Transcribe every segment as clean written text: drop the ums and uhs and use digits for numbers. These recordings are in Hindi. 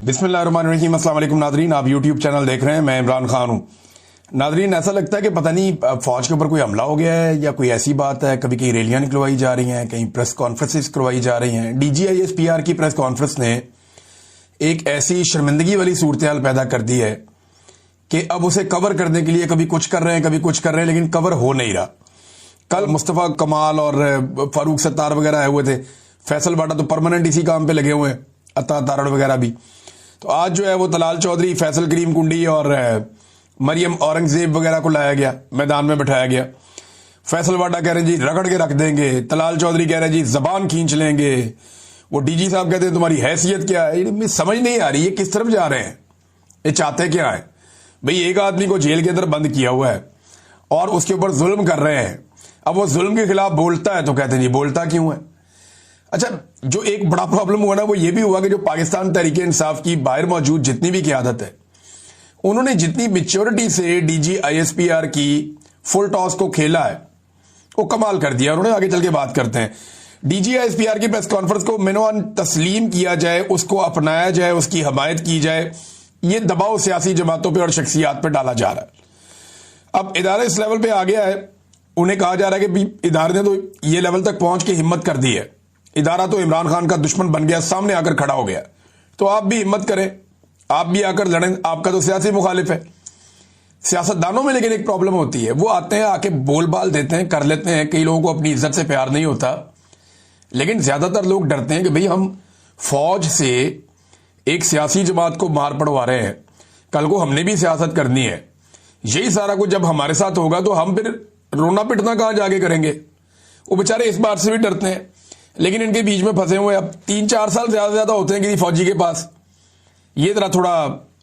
बिस्मिल्लाहिर्रहमानिर्रहीम। अस्सलाम वालेकुम नादरीन, आप यूट्यूब चैनल देख रहे हैं, मैं इमरान खान हूं। नादरीन, ऐसा लगता है कि पता नहीं फौज के ऊपर कोई हमला हो गया है या कोई ऐसी बात है। कभी कहीं रैलियां निकलवाई जा रही हैं, कहीं प्रेस कॉन्फ्रेंसेस करवाई जा रही हैं। DGISPR की प्रेस कॉन्फ्रेंस ने एक ऐसी शर्मिंदगी वाली सूरत हाल पैदा कर दी है कि अब उसे कवर करने के लिए कभी कुछ कर रहे हैं, कभी कुछ कर रहे हैं, लेकिन कवर हो नहीं रहा। कल मुस्तफ़ा कमाल और फारूक सत्तार वगैरह आए हुए थे। फैसल वाडा तो परमानेंट इसी काम पे लगे हुए हैं, अता तारड़ वगैरह भी। तो आज जो है वो तलाल चौधरी, फैसल करीम कुंडी और मरियम औरंगजेब वगैरह को लाया गया, मैदान में बिठाया गया। फैसल वाडा कह रहे हैं जी रगड़ के रख देंगे, तलाल चौधरी कह रहे हैं जी जबान खींच लेंगे, वो DG साहब कहते हैं तुम्हारी हैसियत क्या है। ये समझ नहीं आ रही ये किस तरफ जा रहे हैं, ये चाहते क्या है। भाई एक आदमी को जेल के अंदर बंद किया हुआ है और उसके ऊपर जुल्म कर रहे हैं। अब वो जुल्म के खिलाफ बोलता है तो कहते हैं जी बोलता क्यों है। अच्छा, जो एक बड़ा प्रॉब्लम हुआ ना वो ये भी हुआ कि जो पाकिस्तान तहरीक इंसाफ की बाहर मौजूद जितनी भी क़यादत है, उन्होंने जितनी मैच्योरिटी से DGISPR की फुल टॉस को खेला है वो कमाल कर दिया उन्होंने। आगे चल के बात करते हैं। DGISPR की प्रेस कॉन्फ्रेंस को मेनोन तस्लीम किया जाए, उसको अपनाया जाए, उसकी हमायत की जाए, ये दबाव सियासी जमातों पर और शख्सियात पर डाला जा रहा है। अब इदारा इस लेवल पे आ गया है, उन्हें कहा जा रहा है कि इदारे ने तो ये लेवल तक पहुंच के हिम्मत कर दी है, इदारा तो इमरान खान का दुश्मन बन गया, सामने आकर खड़ा हो गया। तो आप भी हिम्मत करें, आप भी आकर लड़ें। आपका तो सियासी मुखालिफ है। सियासतदानों में लेकिन एक प्रॉब्लम होती है, वो आते हैं, आके बोल बाल देते हैं, कर लेते हैं। कई लोगों को अपनी इज्जत से प्यार नहीं होता, लेकिन ज्यादातर लोग डरते हैं कि भाई हम फौज से एक सियासी जमात को मार पड़वा रहे हैं, कल को हमने भी सियासत करनी है। यही सारा कुछ जब हमारे साथ होगा तो हम फिर रोना पिटना कहां जाके करेंगे। वो बेचारे इस बात से भी डरते हैं, लेकिन इनके बीच में फंसे हुए अब 3-4 साल ज्यादा होते हैं किसी फौजी के पास। ये तरह थोड़ा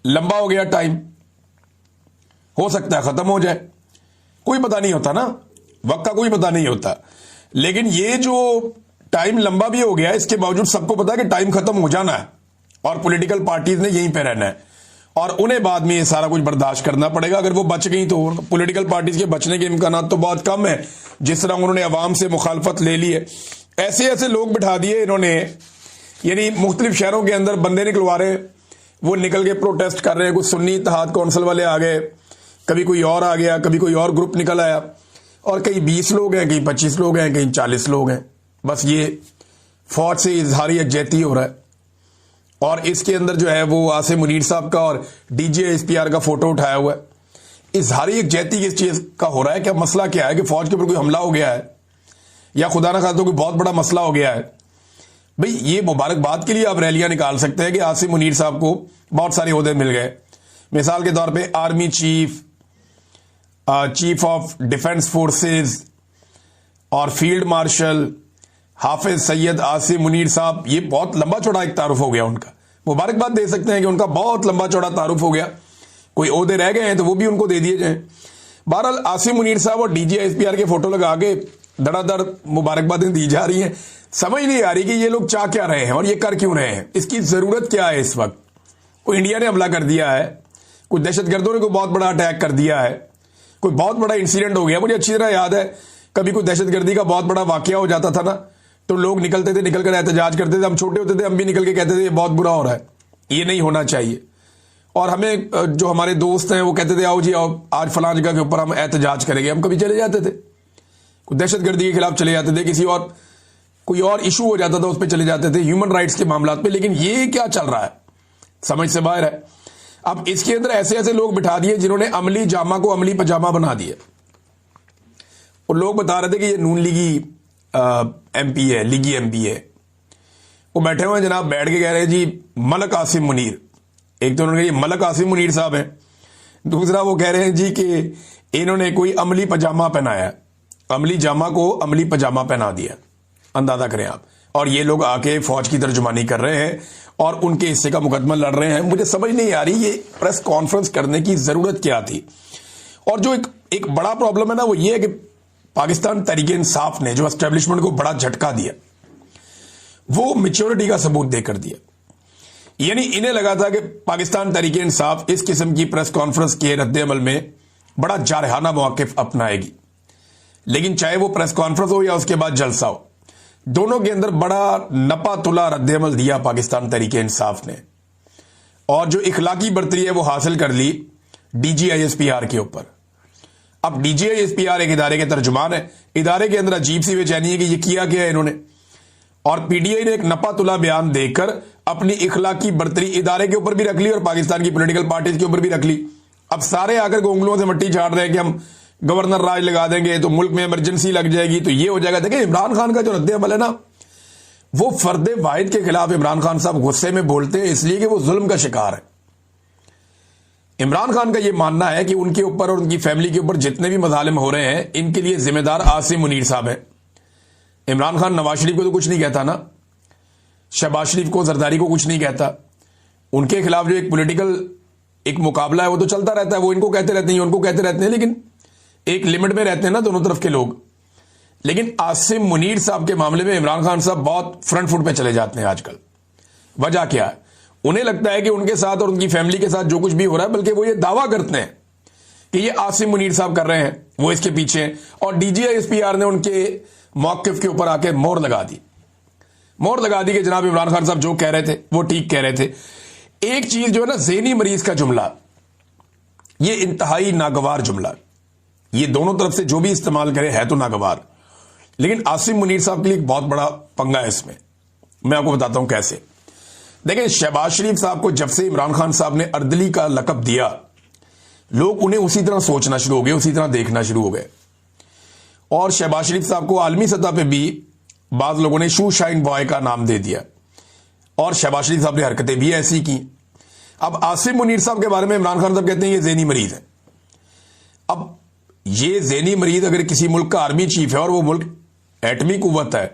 लंबा हो गया टाइम, हो सकता है खत्म हो जाए, कोई पता नहीं होता ना, वक्त का कोई पता नहीं होता। लेकिन ये जो टाइम लंबा भी हो गया, इसके बावजूद सबको पता है कि टाइम खत्म हो जाना है और पॉलिटिकल पार्टीज ने यहीं पे रहना है और उन्हें बाद में ये सारा कुछ बर्दाश्त करना पड़ेगा। अगर वो बच गई तो पॉलिटिकल पार्टीज के बचने के इम्कान तो बहुत कम है। जिस तरह उन्होंने अवाम से मुखालफत ले ली है, ऐसे ऐसे लोग बिठा दिए इन्होंने, यानी मुख्तलिफ शहरों के अंदर बंदे निकलवा रहे, वो निकल के प्रोटेस्ट कर रहे हैं। कुछ सुन्नी इत्तेहाद कौंसिल वाले आ गए, कभी कोई और आ गया, कभी कोई और ग्रुप निकल आया, और कहीं 20 लोग हैं, कहीं 25 लोग हैं, कहीं 40 लोग हैं। बस ये फौज से इजहारी यकजहती हो रहा है। और इसके अंदर जो है वो आसिम मुनीर साहब का और DGISPR का फोटो उठाया हुआ है। इजहारी यकजहती किस चीज का हो रहा है, क्या मसला क्या है कि फौज के ऊपर कोई हमला हो गया है या खुदा ना खास्ता कोई बहुत बड़ा मसला हो गया है। भाई ये मुबारकबाद के लिए आप रैलियां निकाल सकते हैं कि आसिम मुनीर साहब को बहुत सारे ओहदे मिल गए। मिसाल के तौर पे army chief, chief of defence forces और फील्ड मार्शल हाफिज सैयद आसिम मुनीर साहब, ये बहुत लंबा चौड़ा एक तारुफ हो गया उनका। मुबारकबाद दे सकते हैं कि उनका बहुत लंबा चौड़ा तारुफ हो गया। कोई ओहदे रह गए हैं तो वो भी उनको दे दिए जाएं। बहरहाल आसिम मुनीर साहब और DGISPR के फोटो लगा के धड़ाधड़ मुबारकबादें दी जा रही हैं। समझ नहीं आ रही कि ये लोग चाह क्या रहे हैं और ये कर क्यों रहे हैं, इसकी जरूरत क्या है इस वक्त। कोई इंडिया ने हमला कर दिया है, कुछ दहशतगर्दों ने कोई बहुत बड़ा अटैक कर दिया है, कोई बहुत बड़ा इंसिडेंट हो गया। मुझे अच्छी तरह याद है कभी कोई दहशतगर्दी का बहुत बड़ा वाकया हो जाता था ना, तो लोग निकलते थे, निकल कर एहतजाज करते थे। हम छोटे होते थे, हम भी निकल के कहते थे ये बहुत बुरा हो रहा है, ये नहीं होना चाहिए। और हमें जो हमारे दोस्त हैं वो कहते थे आओ जी आओ, आज फलां जगह के ऊपर हम एहतजाज करेंगे। हम कभी चले जाते थे, दहशतगर्दी के खिलाफ चले जाते थे, किसी और कोई और इशू हो जाता था उस पर चले जाते थे, ह्यूमन राइट्स के मामला पे। लेकिन ये क्या चल रहा है, समझ से बाहर है। अब इसके अंदर ऐसे ऐसे लोग बिठा दिए जिन्होंने अमली जामा को अमली पजामा बना दिया। और लोग बता रहे थे कि ये नून लीगी MP है, लीगी MP है। वो बैठे हुए हैं जनाब, बैठ के कह रहे हैं जी मलक आसिम मुनीर। एक तो उन्होंने कहा ये मलक आसिम मुनीर साहब हैं, दूसरा वो कह रहे हैं जी कि इन्होंने कोई अमली पजामा पहनाया, अमली जामा को अमली पजामा पहना दिया। अंदाजा करें आप। और ये लोग आके फौज की तर्जुमानी कर रहे हैं और उनके हिस्से का मुकदमा लड़ रहे हैं। मुझे समझ नहीं आ रही ये प्रेस कॉन्फ्रेंस करने की जरूरत क्या थी। और जो एक बड़ा प्रॉब्लम है ना वो ये है कि पाकिस्तान तहरीक इंसाफ ने जो एस्टेब्लिशमेंट को बड़ा झटका दिया, वो मैच्योरिटी का सबूत देकर दिया। यानी इन्हें लगा था कि पाकिस्तान तहरीक इंसाफ इस किस्म की प्रेस कॉन्फ्रेंस के रद्द-ए-अमल में बड़ा जारहाना मौक़िफ़ अपनाएगी, लेकिन चाहे वो प्रेस कॉन्फ्रेंस हो या उसके बाद जलसा हो, दोनों के अंदर बड़ा नपा तुला रद्द-ए-अमल दिया पाकिस्तान तहरीक इंसाफ ने। और जो इखलाकी बर्तरी है वो हासिल कर ली DGISPR के ऊपर। अब DGISPR एक इदारे के तर्जुमान है, इदारे के अंदर अजीब सी बेचैनी है कि ये किया क्या है इन्होंने। और PTI ने एक नपा तुला बयान देकर अपनी इखलाकी बर्तरी इदारे के ऊपर भी रख ली और पाकिस्तान की पॉलिटिकल पार्टीज के ऊपर भी रख ली। अब सारे आकर उंगलियों से मट्टी झाड़ रहे हैं कि हम गवर्नर राज लगा देंगे तो मुल्क में इमरजेंसी लग जाएगी तो ये हो जाएगा। देखिए इमरान खान का जो रद्द अमल है ना, वो फर्दे वाहिद के खिलाफ इमरान खान साहब गुस्से में बोलते हैं इसलिए कि वो जुल्म का शिकार है। इमरान खान का यह मानना है कि उनके ऊपर और उनकी फैमिली के ऊपर जितने भी मजालिम हो रहे हैं इनके लिए जिम्मेदार आसिम मुनीर साहब है। इमरान खान नवाज शरीफ को तो कुछ नहीं कहता ना, शहबाज शरीफ को, जरदारी को कुछ नहीं कहता। उनके खिलाफ जो एक पॉलिटिकल एक मुकाबला है वो तो चलता रहता है, वो इनको कहते रहते हैं, उनको कहते रहते हैं, लेकिन एक लिमिट में रहते हैं ना दोनों तरफ के लोग। लेकिन आसिम मुनीर साहब के मामले में इमरान खान साहब बहुत फ्रंट फुट पे चले जाते हैं आजकल। वजह क्या है? उन्हें लगता है कि उनके साथ और उनकी फैमिली के साथ जो कुछ भी हो रहा है, बल्कि वो ये दावा करते हैं कि ये आसिम मुनीर साहब कर रहे हैं, वो इसके पीछे हैं। और DGISPR ने उनके मौकिफ के ऊपर आके मोहर लगा दी कि जनाब इमरान खान साहब जो कह रहे थे वो ठीक कह रहे थे। एक चीज जो है ना, ज़हनी मरीज का जुमला, ये इंतहाई नागवार जुमला, ये दोनों तरफ से जो भी इस्तेमाल करे है तो नागवार। लेकिन आसिम मुनीर साहब के लिए एक बहुत बड़ा पंगा है इसमें। मैं आपको बताता हूं कैसे। देखिए शहबाज शरीफ साहब को जब से इमरान खान साहब ने अर्दली का लकब दिया, लोग उन्हें उसी तरह सोचना शुरू हो गए, उसी तरह देखना शुरू हो गए। और शहबाज शरीफ साहब को आलमी सतह पे भी बाज लोगों ने शू शाइन बॉय का नाम दे दिया और शहबाज शरीफ साहब ने हरकतें भी ऐसी की। अब आसिम मुनीर साहब के बारे में इमरान खान साहब कहते हैं ये ज़हनी मरीज है। अब ये ज़हनी मरीज अगर किसी मुल्क का आर्मी चीफ है और वो मुल्क एटमी कुव्वत है,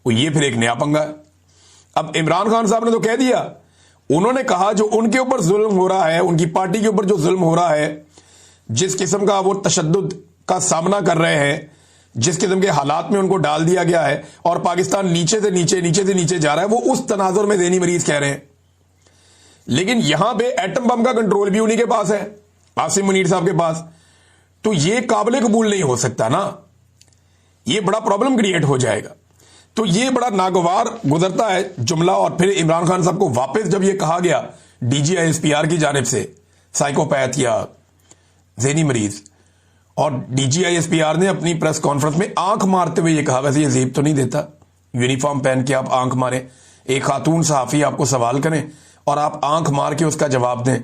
वो ये फिर एक नया पंगा है। अब इमरान खान साहब ने तो कह दिया, उन्होंने कहा जो उनके ऊपर जुल्म हो रहा है, उनकी पार्टी के ऊपर जो जुल्म हो रहा है, जिस किस्म का वो तशद्दुद का सामना कर रहे हैं, जिस किस्म के हालात में उनको डाल दिया गया है और पाकिस्तान नीचे से नीचे जा रहा है, वो उस तनाजुर में ज़हनी मरीज कह रहे हैं। लेकिन यहां पे एटम बम का कंट्रोल भी उन्हीं के पास है, आसिम मुनीर साहब के पास। तो ये काबिल कबूल नहीं हो सकता ना, ये बड़ा प्रॉब्लम क्रिएट हो जाएगा। तो ये बड़ा नागवार गुजरता है जुमला। और फिर इमरान खान साहब को वापस जब ये कहा गया DGISPR की जानिब से साइकोपैथ या ज़हनी मरीज, और DGISPR ने अपनी प्रेस कॉन्फ्रेंस में आंख मारते हुए ये कहा, वैसे ये जेब तो नहीं देता यूनिफॉर्म पहन के आप आंख मारें, एक खातून सहाफी आपको सवाल करें और आप आंख मार के उसका जवाब दें,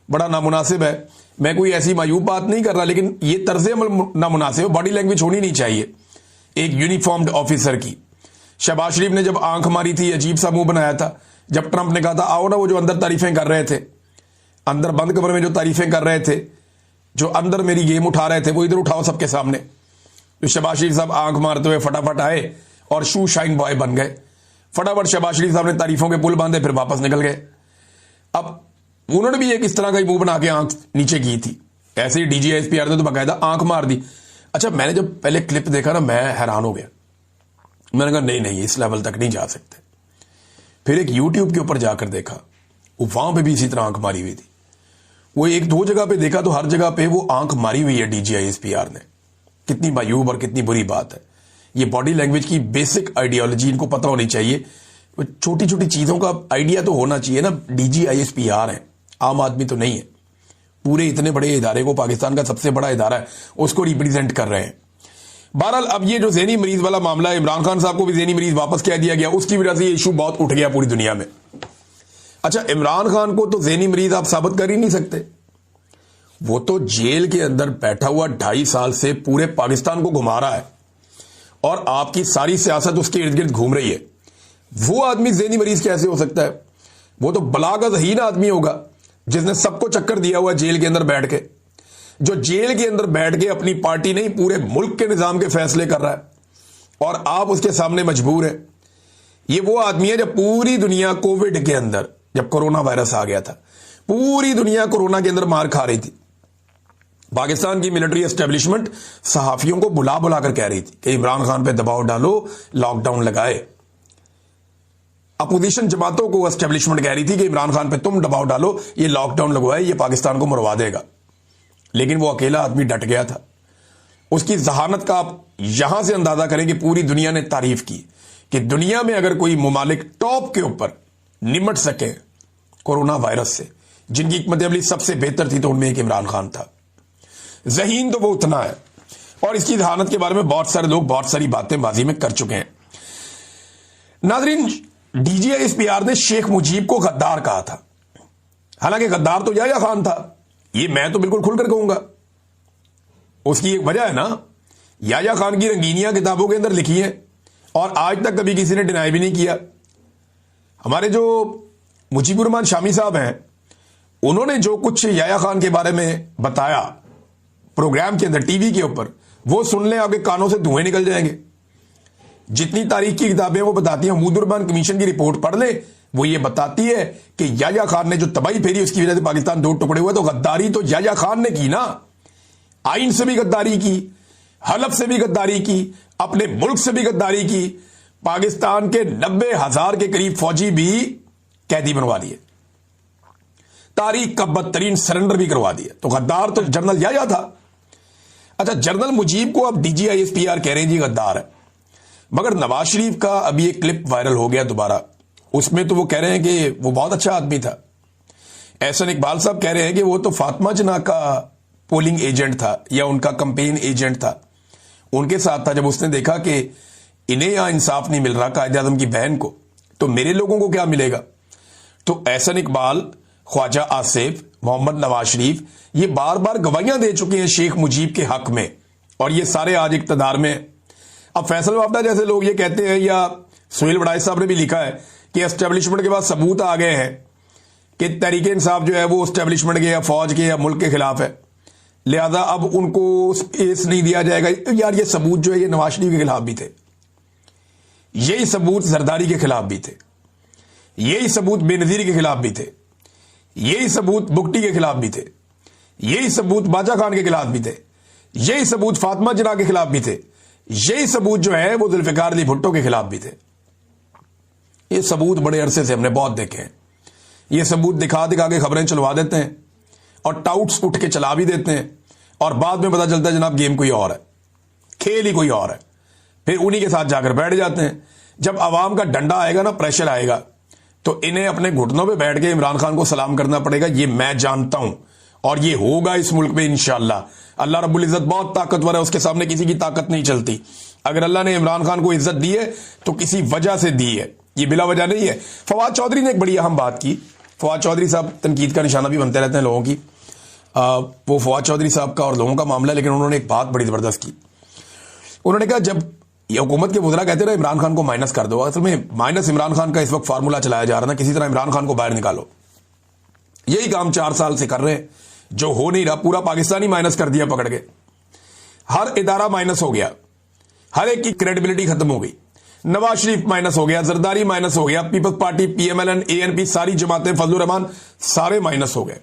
बड़ा नामुनासिब है। मैं कोई ऐसी मायूब बात नहीं कर रहा, लेकिन ये तर्ज अमल नामुनासिब है। बॉडी लैंग्वेज होनी नहीं चाहिए एक यूनिफॉर्म्ड ऑफिसर की। शहबाज शरीफ ने जब आंख मारी थी, अजीब सा मुंह बनाया था। जब ट्रंप ने कहा था आओ ना, वो जो अंदर तारीफें कर रहे थे, अंदर बंद कमरे में जो तारीफें कर रहे थे, जो अंदर मेरी गेम उठा रहे थे, वो इधर उठाओ सबके सामने। तो शहबाज शरीफ साहब आंख मारते हुए फटाफट आए और शू शाइन बॉय बन गए। फटाफट शहबाज शरीफ साहब ने तारीफों के पुल बांधे, फिर वापस निकल गए। अब उन्होंने भी एक इस तरह का मुंह बना के आंख नीचे की थी। ऐसे ही DGISPR ने तो बाकायदा आंख मार दी। अच्छा, मैंने जब पहले क्लिप देखा ना, मैं हैरान हो गया। मैंने कहा नहीं इस लेवल तक नहीं जा सकते। फिर एक YouTube के ऊपर जाकर देखा, वो वहां पे भी इसी तरह आंख मारी हुई थी। वो एक दो जगह पे देखा तो हर जगह पे वो आंख मारी हुई है DGISPR ने। कितनी मायूब और कितनी बुरी बात है। ये बॉडी लैंग्वेज की बेसिक आइडियोलॉजी इनको पता होनी चाहिए। छोटी छोटी चीजों का आइडिया तो होना चाहिए ना। DGISPR है, आम आदमी तो नहीं है। पूरे इतने बड़े इदारे को, पाकिस्तान का सबसे बड़ा इदारा है, उसको रिप्रेजेंट कर रहे हैं। बहरहाल अब ये जो ज़हनी मरीज वाला मामला है, इमरान खान साहब को भी ज़हनी मरीज वापस कह दिया गया, उसकी वजह से ये इशू बहुत उठ गया पूरी दुनिया में। अच्छा, इमरान खान को तो ज़हनी मरीज आप साबित कर ही नहीं सकते। वो तो जेल के अंदर बैठा हुआ 2.5 साल से पूरे पाकिस्तान को घुमा रहा है और आपकी सारी सियासत उसके इर्द गिर्द घूम रही है। वो आदमी ज़हनी मरीज कैसे हो सकता है? वो तो बलागतहीन आदमी होगा जिसने सबको चक्कर दिया हुआ जेल के अंदर बैठ के, जो जेल के अंदर बैठ के अपनी पार्टी नहीं पूरे मुल्क के निजाम के फैसले कर रहा है और आप उसके सामने मजबूर है। ये वो आदमी है जब पूरी दुनिया कोविड के अंदर, जब कोरोना वायरस आ गया था, पूरी दुनिया कोरोना के अंदर मार खा रही थी। पाकिस्तान की मिलिट्री एस्टेब्लिशमेंट सहाफियों को बुला बुला कर कह रही थी कि इमरान खान पे दबाव डालो, लॉकडाउन लगाए। अपोजिशन जमातों को एस्टेब्लिशमेंट कह रही थी कि इमरान खान पे तुम दबाव डालो, ये लॉकडाउन लगवाए, ये पाकिस्तान को मरवा देगा। लेकिन वो अकेला आदमी डट गया था। उसकी जहानत का आप यहां से अंदाजा करें कि पूरी दुनिया ने तारीफ की कि दुनिया में अगर कोई मुमालिक टॉप के ऊपर निमट सके कोरोना वायरस से, जिनकी हिकमत अमली सबसे बेहतर थी तो उनमें एक इमरान खान था। ज़हीन तो वो उतना है, और इसकी जहानत के बारे में बहुत सारे लोग बहुत सारी बातें माजी में कर चुके हैं। नाजरीन, DGISPR ने शेख मुजीब को गद्दार कहा था। हालांकि गद्दार तो याया खान था, ये मैं तो बिल्कुल खुलकर कहूंगा। उसकी एक वजह है ना, याया खान की रंगीनियां किताबों के अंदर लिखी हैं और आज तक कभी किसी ने डिनाई भी नहीं किया। हमारे जो मुजीबुर रहमान शामी साहब हैं, उन्होंने जो कुछ याया खान के बारे में बताया प्रोग्राम के अंदर टीवी के ऊपर, वो सुन लें आपके कानों से धुएं निकल जाएंगे। जितनी तारीख की किताबें वो बताती हैं, मुजीबुर रहमान कमीशन की रिपोर्ट पढ़ ले, वो ये बताती है कि याया खान ने जो तबाही फेरी उसकी वजह से पाकिस्तान दो टुकड़े हुए। तो गद्दारी तो याया खान ने की ना, आइन से भी गद्दारी की, हलफ से भी गद्दारी की, अपने मुल्क से भी गद्दारी की, पाकिस्तान के 90,000 के करीब फौजी भी कैदी बनवा दिए, तारीख का बदतरीन सरेंडर भी करवा दिया। तो गद्दार तो जनरल याया था। अच्छा, जनरल मुजीब को अब DGISPR कह रहे हैं जी गद्दार है, मगर नवाज शरीफ का अभी एक क्लिप वायरल हो गया दोबारा, उसमें तो वो कह रहे हैं कि वो बहुत अच्छा आदमी था। एहसन इकबाल साहब कह रहे हैं कि वो तो फातिमा जना का पोलिंग एजेंट था या उनका कंपेन एजेंट था, उनके साथ था। जब उसने देखा कि इन्हें यहां इंसाफ नहीं मिल रहा कायद आजम की बहन को, तो मेरे लोगों को क्या मिलेगा। तो एहसन इकबाल, ख्वाजा आसिफ, मोहम्मद नवाज शरीफ ये बार बार गवाहियां दे चुके हैं शेख मुजीब के हक में, और ये सारे आज इक्तदार में। अब फैसल वाफदा जैसे लोग ये कहते हैं, या सुहेल वड़ाई साहब ने भी लिखा है कि एस्टेब्लिशमेंट के बाद सबूत आ गए हैं कि तहरीक इंसाफ जो है वो एस्टेब्लिशमेंट के या फौज के या मुल्क के खिलाफ है, लिहाजा अब उनको स्पेस नहीं दिया जाएगा। यार ये सबूत जो है ये नवाज शरीफ के खिलाफ भी थे, यही सबूत जरदारी के खिलाफ भी थे, यही सबूत बेनजीर के खिलाफ भी थे, यही सबूत बुगटी के खिलाफ भी थे, यही सबूत बाजा खान के खिलाफ भी थे, यही सबूत फातिमा जना के खिलाफ भी थे, यही सबूत जो है वो जुल्फिकार अली भुट्टो के खिलाफ भी थे। ये सबूत बड़े अरसे से हमने बहुत देखे हैं। ये सबूत दिखा दिखा के खबरें चलवा देते हैं और टाउट्स उठ के चला भी देते हैं, और बाद में पता चलता है जनाब गेम कोई और है, खेल ही कोई और है। फिर उन्हीं के साथ जाकर बैठ जाते हैं। जब अवाम का डंडा आएगा ना, प्रेशर आएगा, तो इन्हें अपने घुटनों पे बैठ के इमरान खान को सलाम करना पड़ेगा। ये मैं जानता हूं, और ये होगा इस मुल्क में इंशाअल्लाह। अल्लाह रब्बुल इज्जत बहुत ताकतवर है, उसके सामने किसी की ताकत नहीं चलती। अगर अल्लाह ने इमरान खान को इज्जत दी है तो किसी वजह से दी है, ये बिला वजह नहीं है। फवाद चौधरी ने एक बड़ी अहम बात की। फवाद चौधरी साहब तनकीद का निशाना भी बनते रहते हैं लोगों की, वो फवाद चौधरी साहब का और लोगों का मामला, लेकिन उन्होंने एक बात बड़ी जबरदस्त की। उन्होंने कहा जब ये हुकूमत के वज़रा कहते रहे इमरान खान को माइनस कर दो, असल में माइनस इमरान खान का इस वक्त फार्मूला चलाया जा रहा है, किसी तरह इमरान खान को बाहर निकालो। यही काम 4 साल से कर रहे हैं, जो हो नहीं रहा। पूरा पाकिस्तान ही माइनस कर दिया पकड़ के, हर इदारा माइनस हो गया, हर एक की क्रेडिबिलिटी खत्म हो गई। नवाज शरीफ माइनस हो गया, जरदारी माइनस हो गया, पीपल्स पार्टी, PMLN, ANP, सारी जमातें, फजलुर रहमान सारे माइनस हो गए।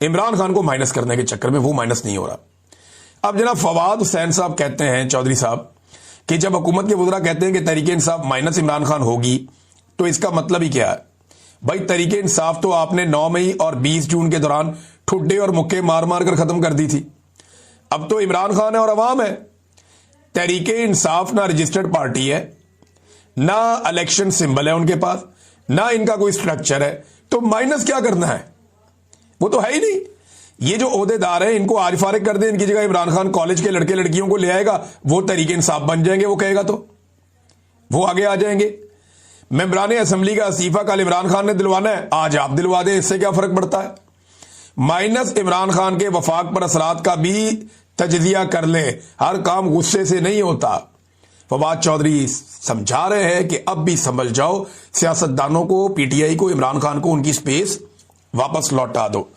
इमरान खान को माइनस करने के चक्कर में वो माइनस नहीं हो रहा। अब जनाब फवाद हुसैन साहब कहते हैं, चौधरी साहब, कि जब हुकूमत के वज़रा कहते हैं कि तहरीक इंसाफ माइनस इमरान खान होगी, तो इसका मतलब ही क्या है भाई। तहरीक इंसाफ तो आपने 9 मई और 20 जून के दौरान ठुड्डे और मुक्के मार मार कर खत्म कर दी थी। अब तो इमरान खान है और अवाम है। तहरीक इंसाफ ना रजिस्टर्ड पार्टी है, ना इलेक्शन सिंबल है उनके पास, ना इनका कोई स्ट्रक्चर है, तो माइनस क्या करना है, वो तो है ही नहीं। ये जो ओहदेदार हैं इनको आज फारिग कर दें, इनकी जगह इमरान खान कॉलेज के लड़के लड़कियों को ले आएगा, वो तहरीक इंसाफ बन जाएंगे। वो कहेगा तो वो आगे आ जाएंगे। मेंबरान असेंबली का इस्तीफा कल इमरान खान ने दिलवाना है, आज आप दिलवा दें, इससे क्या फर्क पड़ता है। माइनस इमरान खान के वफाक पर असरात का भी तजजिया कर ले, हर काम गुस्से से नहीं होता। फवाद चौधरी समझा रहे हैं कि अब भी संभल जाओ, सियासतदानों को, PTI को, इमरान खान को उनकी स्पेस वापस लौटा दो।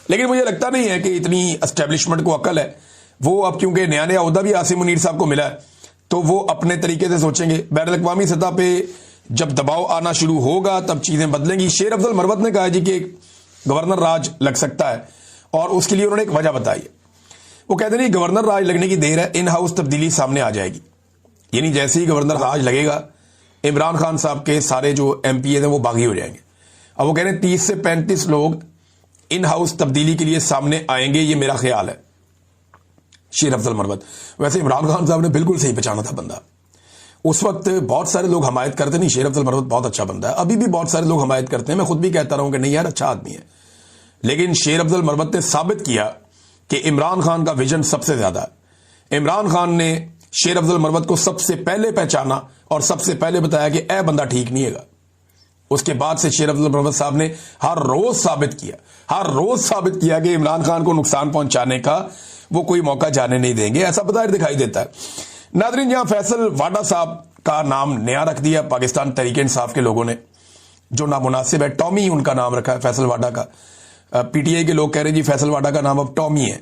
लेकिन मुझे लगता नहीं है कि इतनी एस्टेब्लिशमेंट को अकल है। वो अब क्योंकि नया नया ओहदा भी आसिम मुनीर साहब को मिला है, तो वो अपने तरीके से सोचेंगे। बैनुल अक़वामी सतह पे जब दबाव आना शुरू होगा तब चीजें बदलेंगी। शेर अफजल मरवत ने कहा जी कि गवर्नर राज लग सकता है, और उसके लिए उन्होंने एक वजह बताई है। वो कहते नहीं गवर्नर राज लगने की देर है, इन हाउस तब्दीली सामने आ जाएगी। यानी जैसे ही गवर्नर राज लगेगा, इमरान खान साहब के सारे जो MP हैं वो बागी हो जाएंगे। अब वो कह रहे हैं 30 से 35 लोग इन हाउस तब्दीली के लिए सामने आएंगे, ये मेरा ख्याल है। शेर अफजल मरवत, वैसे इमरान खान साहब ने बिल्कुल सही पहचाना था बंदा। उस वक्त बहुत सारे लोग हमायत करते नहीं, शेर अफजल मरवत बहुत अच्छा बंदा है, अभी भी बहुत सारे लोग हमायत करते हैं, मैं खुद भी कहता रहा हूं कि नहीं यार अच्छा आदमी है, लेकिन शेर अफजल मरवत ने साबित किया कि इमरान खान का विजन सबसे ज्यादा है। इमरान खान ने शेर अफजल मरवत को सबसे पहले पहचाना और सबसे पहले बताया कि ए बंदा ठीक नहीं है। उसके बाद से शेर अफजल मरवत साहब ने हर रोज साबित किया कि इमरान खान को नुकसान पहुंचाने का वो कोई मौका जाने नहीं देंगे, ऐसा बज़ाहिर दिखाई देता है। नाज़रीन, यहां फैसल वाडा साहब का नाम नया रख दिया पाकिस्तान तहरीक इंसाफ के लोगों ने, जो नामुनासिब है, टॉमी उनका नाम रखा है फैसल वाडा का। पीटीआई के लोग कह रहे हैं जी फैसल वाडा का नाम अब टॉमी है,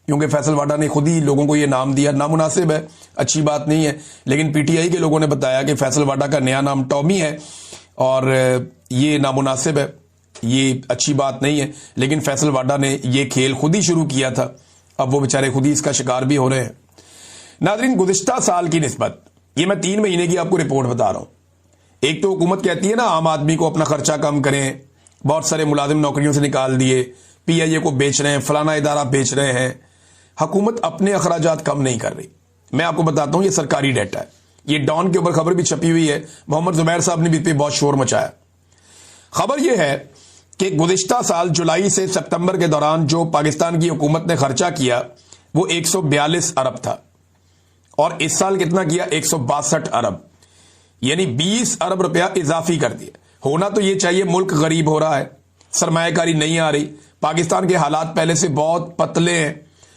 क्योंकि फैसल वाडा ने खुद ही लोगों को यह नाम दिया। नामुनासिब है, अच्छी बात नहीं है, लेकिन पीटीआई के लोगों ने बताया कि फैसल वाडा का नया नाम टॉमी है और ये नामुनासिब है, ये अच्छी बात नहीं है। लेकिन फैसल वाडा ने ये खेल खुद ही शुरू किया था, अब वो बेचारे खुद ही इसका शिकार भी हो रहे हैं। नाज़रीन, गुज़िश्ता साल की निस्बत, ये मैं 3 महीने की आपको रिपोर्ट बता रहा हूं। एक तो हुकूमत कहती है ना आम आदमी को अपना खर्चा कम करें, बहुत सारे मुलाजिम नौकरियों से निकाल दिए, पीआईए को बेच रहे हैं, फलाना इदारा बेच रहे हैं। हुकूमत अपने अखराजात कम नहीं कर रही। मैं आपको बताता हूं, ये सरकारी डेटा है, ये डॉन के ऊपर खबर भी छपी हुई है, मोहम्मद जुबैर साहब ने भी इस पर बहुत शोर मचाया। खबर यह है कि गुज़िश्ता साल जुलाई से सितंबर के दौरान जो पाकिस्तान की हुकूमत ने खर्चा किया वो 142 अरब था, और इस साल कितना किया, 162 अरब, यानी 20 अरब रुपया इजाफी कर दिया। होना तो यह चाहिए, मुल्क गरीब हो रहा है, सरमायाकारी नहीं आ रही, पाकिस्तान के हालात पहले से बहुत पतले हैं,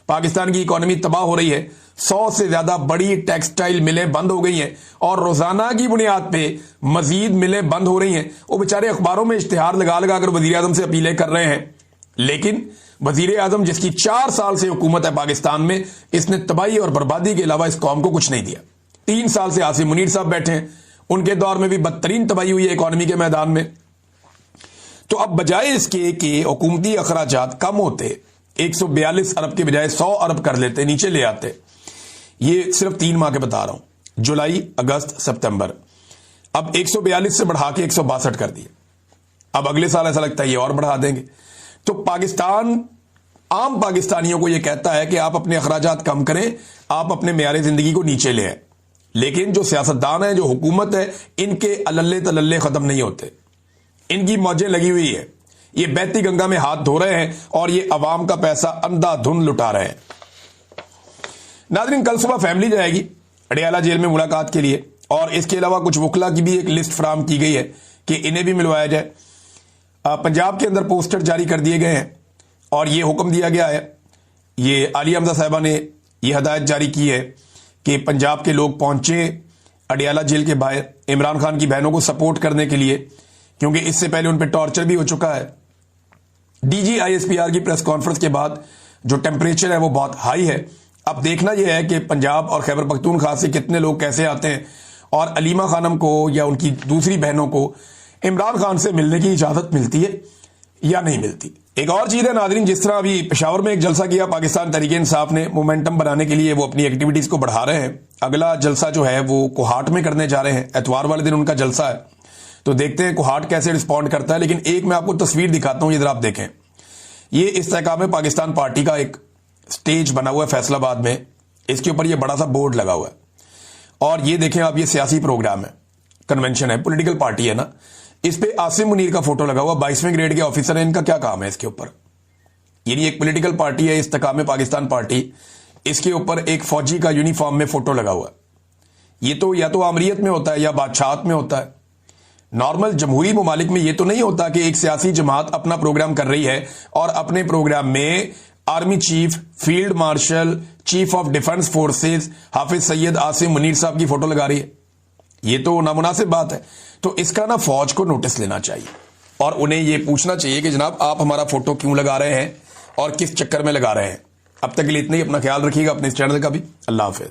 पाकिस्तान की इकोनॉमी तबाह हो रही है, 100 से ज्यादा बड़ी टेक्सटाइल मिलें बंद हो गई हैं और रोजाना की बुनियाद पे मजीद मिलें बंद हो रही हैं। वो बेचारे अखबारों में इश्तिहार लगा लगा कर वजीर आजम से अपीलें कर रहे हैं, लेकिन वजीर आजम जिसकी 4 साल से हुकूमत है पाकिस्तान में, इसने तबाही और बर्बादी के अलावा इस कौम को कुछ नहीं दिया। 3 साल से आसिम मुनीर साहब बैठे हैं, उनके दौर में भी बदतरीन तबाही हुई है इकोनॉमी के मैदान में। तो अब बजाय इसके कि हुकूमती अखराजात कम होते, 142 अरब के बजाय 100 अरब कर लेते, नीचे ले आते। ये सिर्फ 3 माह के बता रहा हूं, जुलाई, अगस्त, सितंबर। अब 142 से बढ़ा के 162 कर दिए। अब अगले साल ऐसा लगता है ये और बढ़ा देंगे। तो पाकिस्तान आम पाकिस्तानियों को यह कहता है कि आप अपने अखराजात कम करें, आप अपने मेयारे जिंदगी को नीचे ले आए। लेकिन जो सियासतदान है, जो हुकूमत है, इनके अलल्ले तलल्ले खत्म नहीं होते, इनकी मौजें लगी हुई है, ये बहती गंगा में हाथ धो रहे हैं और ये अवाम का पैसा अंधाधुंध लुटा रहे हैं। नाज़रीन, कल सुबह फैमिली जाएगी अडियाला जेल में मुलाकात के लिए, और इसके अलावा कुछ वकला की भी एक लिस्ट फराम की गई है कि इन्हें भी मिलवाया जाए। पंजाब के अंदर पोस्टर जारी कर दिए गए हैं और ये हुक्म दिया गया है, ये आलिया हमजा साहिबा ने यह हदायत जारी की है कि पंजाब के लोग पहुंचे अडियाला जेल के बाहर इमरान खान की बहनों को सपोर्ट करने के लिए, क्योंकि इससे पहले उन पर टॉर्चर भी हो चुका है। डीजी आईएसपीआर की प्रेस कॉन्फ्रेंस के बाद जो टेम्परेचर है वो बहुत हाई है। अब देखना यह है कि पंजाब और खैबर पख्तूनख्वा से कितने लोग कैसे आते हैं और अलीमा खानम को या उनकी दूसरी बहनों को इमरान खान से मिलने की इजाजत मिलती है या नहीं मिलती। एक और चीज है नाज़रीन, जिस तरह अभी पेशावर में एक जलसा किया पाकिस्तान तहरीक इंसाफ ने, मोमेंटम बनाने के लिए वो अपनी एक्टिविटीज को बढ़ा रहे हैं। अगला जलसा जो है वो कोहाट में करने जा रहे हैं, एतवार वाले दिन उनका जलसा है, तो देखते हैं कोहाट कैसे रिस्पॉन्ड करता है। लेकिन एक मैं आपको तस्वीर दिखाता हूं, इधर आप देखें, ये इस्तेकाम में पाकिस्तान पार्टी का एक स्टेज बना हुआ है फैसलाबाद में, इसके ऊपर ये बड़ा सा बोर्ड लगा हुआ है और ये देखें आप, ये सियासी प्रोग्राम है, कन्वेंशन है, पॉलिटिकल पार्टी है ना, इस पे आसिम मुनीर का फोटो लगा हुआ, 22वें ग्रेड के ऑफिसर है, इनका क्या काम है इसके ऊपर? यानी एक पॉलिटिकल पार्टी है इस्तेकाम में पाकिस्तान पार्टी, इसके ऊपर एक फौजी का यूनिफॉर्म में फोटो लगा हुआ। ये तो या तो आमरीत में होता है या बादशाहत में होता है। नॉर्मल जमहूरी ममालिक में यह तो नहीं होता कि एक सियासी जमात अपना प्रोग्राम कर रही है और अपने प्रोग्राम में army chief, field marshal, chief of defence forces Hafiz Syed Asim Munir साहब की फोटो लगा रही है। ये तो नामुनासिब बात है। तो इसका ना फौज को नोटिस लेना चाहिए और उन्हें यह पूछना चाहिए कि जनाब आप हमारा फोटो क्यों लगा रहे हैं और किस चक्कर में लगा रहे हैं। अब तक के लिए इतना ही, अपना ख्याल रखिएगा, अपने इस चैनल का भी। अल्लाह हाफिज।